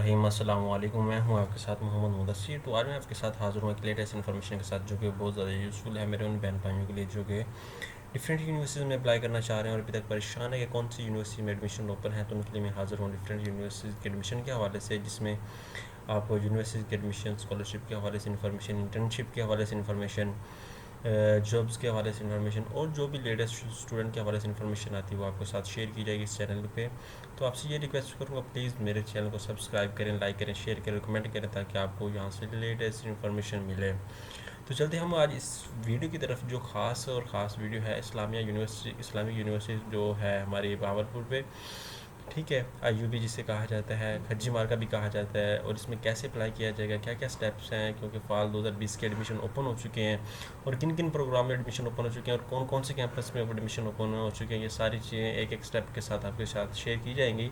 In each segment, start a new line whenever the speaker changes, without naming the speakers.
बिस्मिल्लाहिर्रहमानिर्रहीम। अस्सलाम वालेकुम। मैं हूं आपके साथ मोहम्मद मुदस्सिर। तो आज मैं आपके साथ हाज़िर हूँ एक लेटेस्ट इन्फॉर्मेशन के साथ जो कि बहुत ज़्यादा यूज़फुल है मेरे उन बहन भाइयों के लिए जो कि डिफरेंट यूनिवर्सिटीज़ में अप्लाई करना चाह रहे हैं और अभी तक परेशान है कि कौन सी यूनिवर्सिटी में एडमिशन ओपन है। तो उनके लिए मैं हाज़िर हूँ डिफरेंट यूनिवर्सिटीज़ के एडमिशन के हवाले से, जिसमें आपको यूनिवर्सिटी के एडमिशन, स्कॉलरशिप के हवाले से इन्फॉर्मेशन, इंटर्नशिप के हवाले से इन्फॉर्मेशन, जॉब्स के हवाले से इन्फॉर्मेशन और जो भी लेटेस्ट स्टूडेंट के हवाले से इन्फॉर्मेशन आती है वो आपके साथ शेयर की जाएगी इस चैनल पे। तो आपसे ये रिक्वेस्ट करूँगा, प्लीज़ मेरे चैनल को सब्सक्राइब करें, लाइक करें, शेयर करें, कमेंट करें ताकि आपको यहाँ से लेटेस्ट इन्फॉर्मेशन मिले। तो चलते हम आज इस वीडियो की तरफ, जो ख़ास वीडियो है इस्लामिया यूनिवर्सिटी, इस्लामिक यूनिवर्सिटी जो है हमारी भावलपुर पे, ठीक है, आईयूबी जिसे कहा जाता है, खज्जी मार्का भी कहा जाता है। और इसमें कैसे अप्लाई किया जाएगा, क्या क्या स्टेप्स हैं, क्योंकि फ़ाल 2020 के एडमिशन ओपन हो चुके हैं और किन किन प्रोग्राम में एडमिशन ओपन हो चुके हैं और कौन कौन से कैंपस में एडमिशन ओपन हो चुके हैं, ये सारी चीज़ें एक एक स्टेप के साथ आपके साथ शेयर की जाएंगी।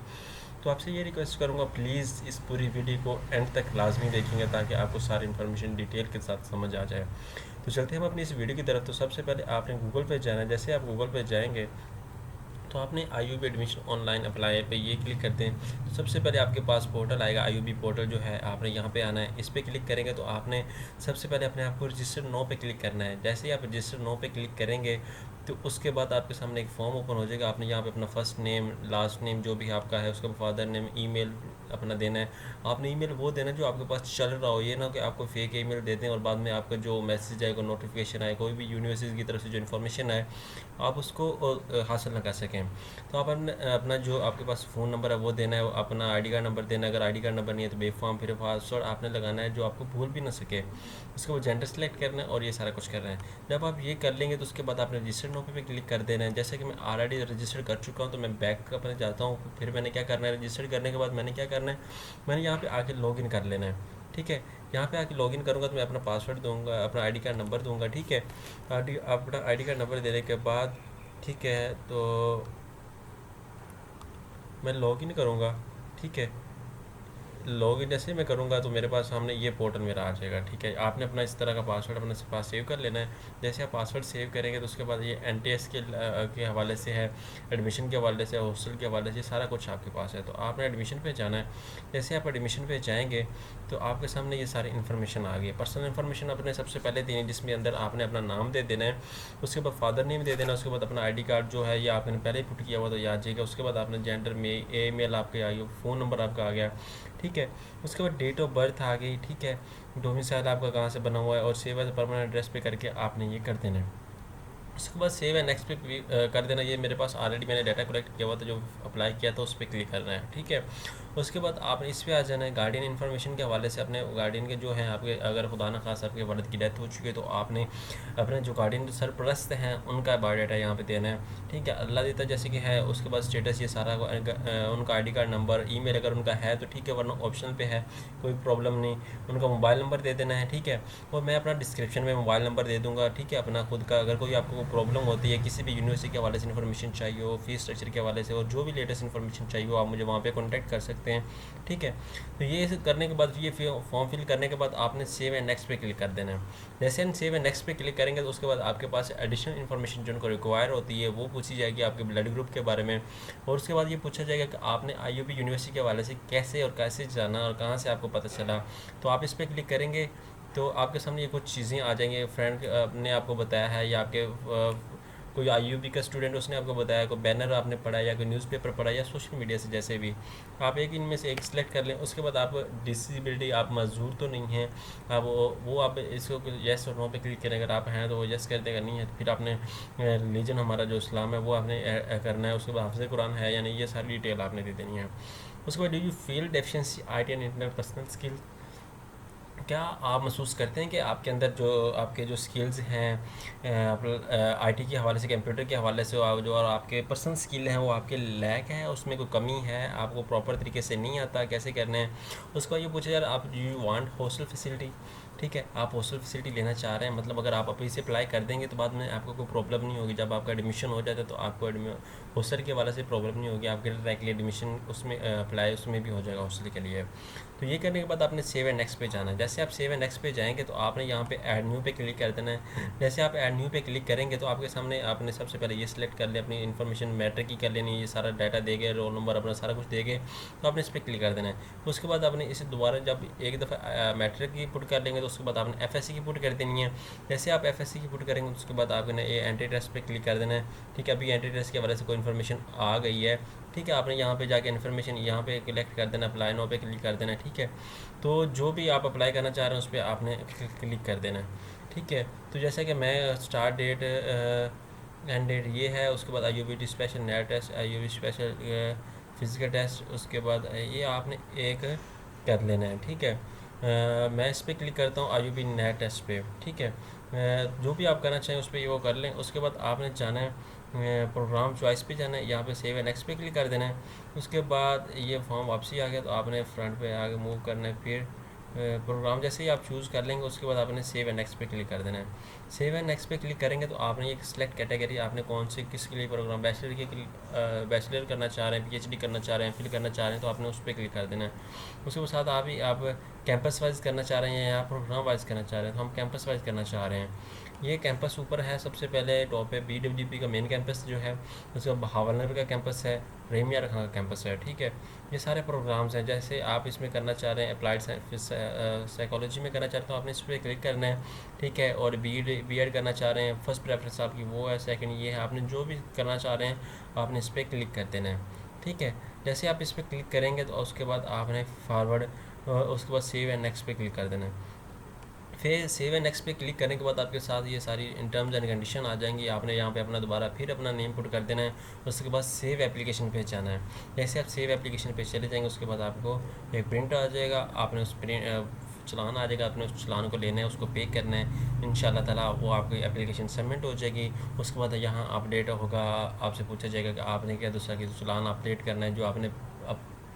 तो आपसे ये रिक्वेस्ट करूँगा, प्लीज़ इस पूरी वीडियो को एंड तक लाजमी देखेंगे ताकि आपको सारी इन्फॉर्मेशन डिटेल के साथ समझ आ जाए। तो चलते हम अपनी इस वीडियो की तरफ। तो सबसे पहले आपने गूगल पे जाना है। जैसे आप गूगल पे जाएंगे तो आपने आईयूबी एडमिशन ऑनलाइन अप्लाई पे ये क्लिक करते हैं तो सबसे पहले आपके पास पोर्टल आएगा, आईयूबी पोर्टल जो है, आपने यहाँ पे आना है। इस पर क्लिक करेंगे तो आपने सबसे पहले अपने आप को रजिस्टर नो पे क्लिक करना है। जैसे ही आप रजिस्टर नो पे क्लिक करेंगे तो उसके बाद आपके सामने एक फॉर्म ओपन हो जाएगा। आपने यहाँ पे अपना फर्स्ट नेम, लास्ट नेम जो भी आपका है, उसका फादर नेम, ईमेल अपना देना है। आपने ईमेल वो देना है जो आपके पास चल रहा हो, ये ना कि आपको फेक ईमेल दे दें और बाद में आपका जो मैसेज आएगा, नोटिफिकेशन आए, कोई भी यूनिवर्सिटी की तरफ से जो इन्फॉर्मेशन आए आप उसको हासिल ना कर सकें। तो आप अपना जो आपके पास फ़ोन नंबर है वो देना है, अपना आईडी कार्ड नंबर देना है। अगर आईडी कार्ड नंबर नहीं है तो बेफॉर्म फिर पासवर्ड आपने लगाना है जो आपको भूल भी ना सके। उसके बाद जेंडर सेलेक्ट करना है और ये सारा कुछ करना है। जब आप ये कर लेंगे तो उसके बाद आपने रजिस्टर्ड नो पे क्लिक कर देना है। जैसे कि मैं ऑलरेडी रजिस्टर कर चुका हूँ तो मैं बैक अपने जाता हूँ। फिर मैंने क्या करना है, रजिस्टर करने के बाद मैंने क्या करना है, मैंने यहाँ पे आके लॉगिन कर लेना है। ठीक है, यहाँ पे आके लॉगिन करूँगा तो मैं अपना पासवर्ड दूंगा, अपना आईडी कार्ड नंबर दूंगा। ठीक है, अपना आईडी कार्ड नंबर देने के बाद, ठीक है, तो मैं लॉगिन करूँगा। ठीक है, लॉगिन जैसे मैं करूँगा तो मेरे पास सामने ये पोर्टल मेरा आ जाएगा। ठीक है, आपने अपना इस तरह का पासवर्ड अपने पास सेव कर लेना है। जैसे आप पासवर्ड सेव करेंगे तो उसके बाद ये एनटीएस के हवाले से है, एडमिशन के हवाले से, हॉस्टल के हवाले से, सारा कुछ आपके पास है। तो आपने एडमिशन पे जाना है। जैसे आप एडमिशन पे जाएंगे तो आपके सामने ये सारी इन्फॉर्मेशन आ गई। पर्सनल इन्फॉर्मेशन आपने सबसे पहले देनी है, जिसमें अंदर आपने अपना नाम दे देना है, उसके बाद फादर नेम दे देना, उसके बाद अपना आईडी कार्ड जो है ये आपने पहले ही पुट किया हुआ तो याद जाएगा। उसके बाद आपने जेंडर में ईमेल आपके आ गया, फ़ोन नंबर आपका आ गया। ठीक है, उसके बाद डेट ऑफ बर्थ आ गई। ठीक है, डोमिसाइल आपका कहाँ से बना हुआ है और सेव एज परमानेंट एड्रेस पे करके आपने ये कर देना है। उसके बाद सेव एंड नेक्स्ट पे कर देना। ये मेरे पास ऑलरेडी मैंने डाटा कलेक्ट किया हुआ था, जो अप्लाई किया था उस पर क्लिक करना है। ठीक है, उसके बाद आपने इस पर आ जाना है। गार्डियन इन्फॉर्मेशन के हवाले से अपने गार्डियन के जो हैं आपके, अगर खुदा न खास आपके वालिद की डेथ हो चुकी है तो आपने अपने जो गार्डियन सरपरस्त हैं उनका बायोडाटा यहाँ पे देना है। ठीक है, अल्लाह देता जैसे कि है। उसके बाद स्टेटस ये सारा उनका आईडी कार्ड नंबर, ईमेल अगर उनका है तो ठीक है, वरना ऑप्शनल पे है, कोई प्रॉब्लम नहीं। उनका मोबाइल नंबर दे देना है। ठीक है, और मैं अपना डिस्क्रिप्शन में मोबाइल नंबर दे दूँगा। ठीक है, अपना खुद का, अगर कोई आपको प्रॉब्लम होती है, किसी भी यूनिवर्सिटी के हवाले से इन्फॉर्मेशन चाहिए हो, फीस स्ट्रक्चर के हवाले से और जो भी लेटेस्ट इन्फॉर्मेशन चाहिए हो, आप मुझे वहाँ पे कांटेक्ट कर सकते हैं। ठीक है, तो ये करने के बाद, ये फॉर्म फिल करने के बाद आपने सेव एंड नेक्स्ट पे क्लिक कर देना है। जैसे हम सेव एंड नेक्स्ट पे क्लिक करेंगे तो उसके बाद आपके पास एडिशनल इन्फॉर्मेशन जो उनको रिक्वायर होती है वो पूछी जाएगी आपके ब्लड ग्रुप के बारे में। और उसके बाद ये पूछा जाएगा कि आपने आईयूबी यूनिवर्सिटी के हवाले से कैसे और कैसे जाना और कहाँ से आपको पता चला। तो आप इस पर क्लिक करेंगे तो आपके सामने ये कुछ चीज़ें आ जाएंगी। फ्रेंड ने आपको बताया है या आपके कोई आईयूबी का स्टूडेंट उसने आपको बताया, कोई बैनर आपने पढ़ा या कोई न्यूज़पेपर पढ़ा या सोशल मीडिया से, जैसे भी आप एक इनमें से एक सिलेक्ट कर लें। उसके बाद आप डिसेबिलिटी, आप मजदूर तो नहीं हैं, आप वो आप इसको येस और नो पे क्लिक करें। अगर आप हैं तो वो येस कर देगा, नहीं है तो फिर आपने रिलीजन हमारा जो इस्लाम है वो आपने करना है। उसके बाद हाफ़िज़ कुरान है या नहीं, ये सारी डिटेल आपने दे देनी है। उसके बाद do you feel deficiency IT and interpersonal skill, क्या आप महसूस करते हैं कि आपके अंदर जो आपके जो स्किल्स हैं आईटी के हवाले से, कंप्यूटर के हवाले से, जो और आपके पर्सनल स्किल हैं वो आपके लैक है, उसमें कोई कमी है, आपको प्रॉपर तरीके से नहीं आता कैसे करना है। उसको ये पूछा यार, आप यू वांट हॉस्टल फैसिलिटी, ठीक है। आप हॉस्टल फैसिलिटी लेना चाह रहे हैं, मतलब अगर आप अभी से अप्लाई कर देंगे तो बाद में आपको कोई प्रॉब्लम नहीं होगी। जब आपका एडमिशन हो जाता है तो आपको हॉस्टल के वाले से प्रॉब्लम नहीं होगी, आपके डायरेक्टली एडमिशन उसमें अप्लाई उसमें भी हो जाएगा हॉस्टल के लिए। तो ये करने के बाद आपने सेव एंड नेक्स्ट पे जाना है। जैसे आप सेव एंड नेक्स्ट पे जाएंगे तो आपने यहाँ पे ऐड न्यू पे क्लिक कर देना है। जैसे आप ऐड न्यू पे क्लिक करेंगे तो आपके सामने आपने सबसे पहले ये सिलेक्ट कर लिया, अपनी इन्फॉर्मेशन मैट्रिक की कर लेनी, ये सारा डाटा देंगे, रोल नंबर अपना सारा कुछ देंगे, तो आपने इस पर क्लिक कर देना है। उसके बाद आपने इसे दोबारा जब एक दफ़ा मैट्रिक की पुट कर लेंगे तो उसके बाद आपने एफएससी की पुट कर देनी है। जैसे आप एफएससी की पुट करेंगे तो उसके बाद आपने ये एंटी टेस्ट पे क्लिक कर देना है। ठीक है, अभी एंटी टेस्ट के हवाले से कोई इन्फॉर्मेशन आ गई है। ठीक है, आपने यहाँ पे जाके इन्फॉर्मेशन यहाँ पे कलेक्ट कर देना, अप्लाई नो पे क्लिक कर देना। ठीक है, तो जो भी आप अप्लाई करना चाह रहे हैं उस पर आपने क्लिक कर देना है। ठीक है, तो जैसे कि मैं स्टार्ट डेट एंड डेट ये है, उसके बाद IUPAC special net test, IUPAC special physical test, उसके बाद ये आपने एक कर लेना है। ठीक है, मैं इस पर क्लिक करता हूँ IUPAC नेट टेस्ट पे। ठीक है, जो भी आप करना चाहें उस पर वो कर लें। उसके बाद आपने जाना है प्रोग्राम चॉइस पे जाना है, यहाँ पे सेव एंड नेक्स्ट पे क्लिक कर देना है। उसके बाद ये फॉर्म वापसी आ गया तो आपने फ्रंट पे आगे मूव करना है। फिर प्रोग्राम जैसे ही आप चूज़ कर लेंगे उसके बाद आपने सेव एंड नेक्स्ट पे क्लिक कर देना है। सेव एंड नेक्स्ट पे क्लिक करेंगे तो आपने एक सिलेक्ट कैटेगरी, आपने कौन से किसके लिए प्रोग्राम, बैचलर करना चाह रहे हैं, PhD करना चाह रहे हैं, फिल करना चाह रहे हैं, तो आपने उस पर क्लिक कर देना है। उसके साथ आप कैंपस वाइज करना चाह रहे हैं या प्रोग्राम वाइज करना चाह रहे हैं, तो हम कैंपस वाइज करना चाह रहे हैं। ये कैंपस ऊपर है सबसे पहले टॉप पे, BWP का मेन कैंपस जो है, उसके बाद बहावलनगर का कैंपस है, रहीम यार खान का कैंपस है। ठीक है, ये सारे प्रोग्राम्स हैं। जैसे आप इसमें करना चाह रहे हैं अप्लाइड साइकोलॉजी में करना चाहते हो, आपने इस पर क्लिक करना है। ठीक है, और बी एड करना चाह रहे हैं, फर्स्ट प्रेफरेंस आपकी वो है, सेकंड ये है, आपने जो भी करना चाह रहे हैं आपने इस पर क्लिक कर देना है। ठीक है, जैसे आप इस पर क्लिक करेंगे तो उसके बाद आपने फॉरवर्ड, उसके बाद सेव एंड नेक्स्ट पे क्लिक कर देना है। फिर सेव एंड नेक्स्ट पे क्लिक करने के बाद आपके साथ ये सारी टर्म्स एंड कंडीशन आ जाएंगी। आपने यहाँ पे अपना दोबारा फिर अपना नेम पुट कर देना है। उसके बाद सेव एप्लीकेशन पे जाना है। जैसे आप सेव एप्लीकेशन पे चले जाएंगे उसके बाद आपको एक प्रिंट आ जाएगा, आपने उस चलान आ जाएगा, आपने उस चलान को लेना है, उसको पे करना है। इंशाल्लाह ताला वो आपकी एप्लीकेशन सबमिट हो जाएगी। उसके बाद यहाँ अपडेट होगा, आपसे पूछा जाएगा कि आपने क्या दूसरा कि चलान अपडेट करना है, जो आपने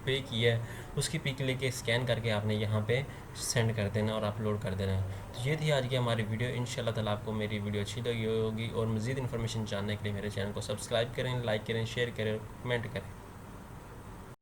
पे किया है उसकी पिक लेके स्कैन करके आपने यहाँ पे सेंड कर देना और अपलोड कर देना है। तो ये थी आज की हमारी वीडियो। इंशाल्लाह ताला आपको मेरी वीडियो अच्छी लगी होगी, और मज़ीद इन्फॉर्मेशन जानने के लिए मेरे चैनल को सब्सक्राइब करें, लाइक करें, शेयर करें, कमेंट करें।